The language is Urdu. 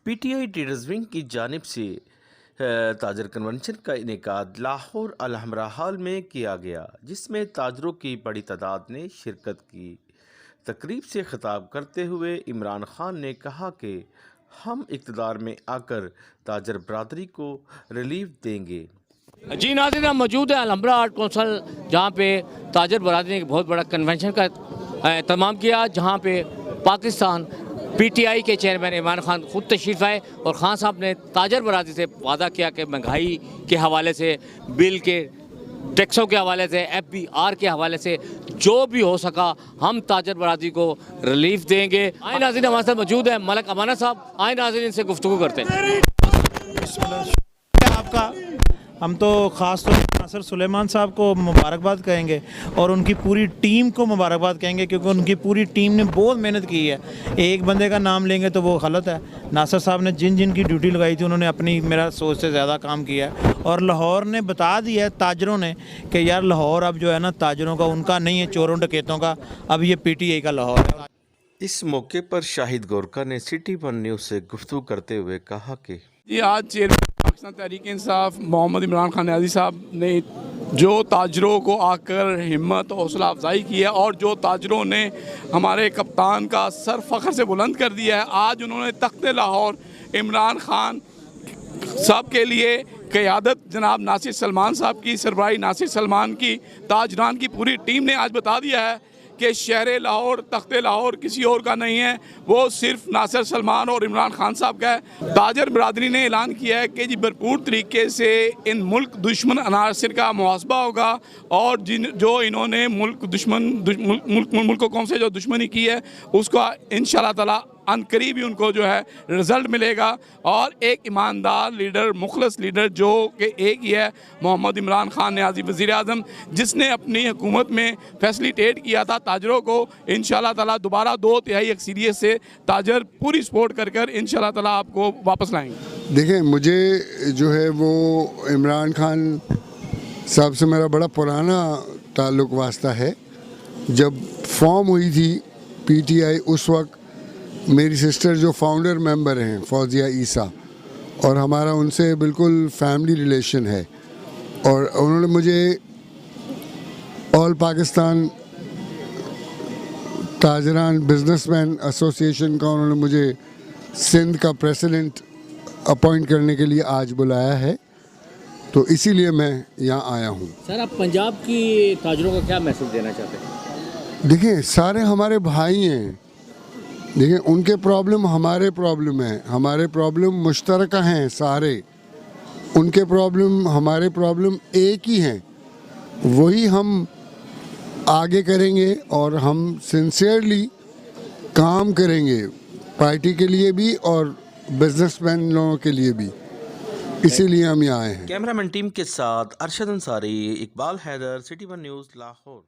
P T I traders wing کی جانب سے تاجر کنونشن کا انعقاد لاہور الحمرا ہال میں کیا گیا، جس میں تاجروں کی بڑی تعداد نے شرکت کی۔ تقریب سے خطاب کرتے ہوئے عمران خان نے کہا کہ ہم اقتدار میں آ کر تاجر برادری کو ریلیف دیں گے۔ جی ناظرین، ہم موجود ہیں الحمرا آرٹ کونسل، جہاں پہ تاجر برادری نے ایک بہت بڑا کنونشن کا اہتمام کیا، جہاں پہ پاکستان پی ٹی آئی کے چیئرمین عمران خان خود تشریف آئے، اور خان صاحب نے تاجر برادری سے وعدہ کیا کہ مہنگائی کے حوالے سے، بل کے ٹیکسوں کے حوالے سے، ایف بی آر کے حوالے سے جو بھی ہو سکا ہم تاجر برادری کو ریلیف دیں گے۔ آئیں ناظرین، ہمارے ساتھ موجود ہیں ملک امانہ صاحب، آئیں ناظرین سے گفتگو کرتے ہیں۔ آپ کا ہم تو خاص طور پر ناصر سلیمان صاحب کو مبارکباد کہیں گے اور ان کی پوری ٹیم کو مبارکباد کہیں گے، کیونکہ ان کی پوری ٹیم نے بہت محنت کی ہے۔ ایک بندے کا نام لیں گے تو وہ غلط ہے۔ ناصر صاحب نے جن کی ڈیوٹی لگائی تھی، انہوں نے اپنی میرا سوچ سے زیادہ کام کیا ہے، اور لاہور نے بتا دیا ہے تاجروں نے کہ یار لاہور اب جو ہے نا تاجروں کا، ان کا نہیں ہے چوروں ڈکیتوں کا، اب یہ پی ٹی آئی کا لاہور ہے۔ اس موقع پر شاہد گورکا نے سٹی ون نیوز سے گفتگو کرتے ہوئے کہا کہ جی آج چیئرمین پاکستان تحریک انصاف محمد عمران خان نیازی صاحب نے جو تاجروں کو آ کر ہمت و حوصلہ افزائی کی ہے، اور جو تاجروں نے ہمارے کپتان کا سر فخر سے بلند کر دیا ہے، آج انہوں نے تخت لاہور عمران خان صاحب کے لیے قیادت جناب ناصر سلمان صاحب کی، سربراہی ناصر سلمان کی، تاجران کی پوری ٹیم نے آج بتا دیا ہے کہ شہر لاہور، تخت لاہور کسی اور کا نہیں ہے، وہ صرف ناصر سلمان اور عمران خان صاحب کا ہے۔ تاجر برادری نے اعلان کیا ہے کہ بھرپور طریقے سے ان ملک دشمن عناصر کا محاسبہ ہوگا، اور جو انہوں نے ملک و قوم سے جو دشمنی کی ہے، اس کا انشاءاللہ تعالی ان قریب ہی ان کو جو ہے رزلٹ ملے گا، اور ایک ایماندار لیڈر، مخلص لیڈر جو کہ ایک ہی ہے، محمد عمران خان نیازی وزیر اعظم، جس نے اپنی حکومت میں فیسلیٹیٹ کیا تھا تاجروں کو، انشاءاللہ تعالی دوبارہ 2/3 اکثریت سے تاجر پوری سپورٹ کر انشاءاللہ تعالی آپ کو واپس لائیں گے۔ دیکھیں، مجھے جو ہے وہ عمران خان صاحب سے میرا بڑا پرانا تعلق واسطہ ہے۔ جب فارم ہوئی تھی پی ٹی آئی، اس وقت میری سسٹر جو فاؤنڈر ممبر ہیں فوزیہ عیسیٰ، اور ہمارا ان سے بالکل فیملی ریلیشن ہے، اور انہوں نے مجھے آل پاکستان تاجران بزنس مین ایسوسیشن کا، انہوں نے مجھے سندھ کا پریسیڈنٹ اپوائنٹ کرنے کے لیے آج بلایا ہے، تو اسی لیے میں یہاں آیا ہوں۔ سر، آپ پنجاب کی تاجروں کو کیا میسج دینا چاہتے ہیں؟ دیکھیں، سارے ہمارے بھائی ہیں، دیکھیں ان کے پرابلم ہمارے پرابلم ہیں، ہمارے پرابلم مشترکہ ہیں سارے، ان کے پرابلم ہمارے پرابلم ایک ہی ہیں، وہی ہم آگے کریں گے، اور ہم سنسیئرلی کام کریں گے پارٹی کے لیے بھی اور بزنس مین لوگوں کے لیے بھی، اسی لیے ہم یہاں آئے ہیں۔ کیمرہ مین ٹیم کے ساتھ Arshad Ansari, Iqbal Haider, City One News, Lahore.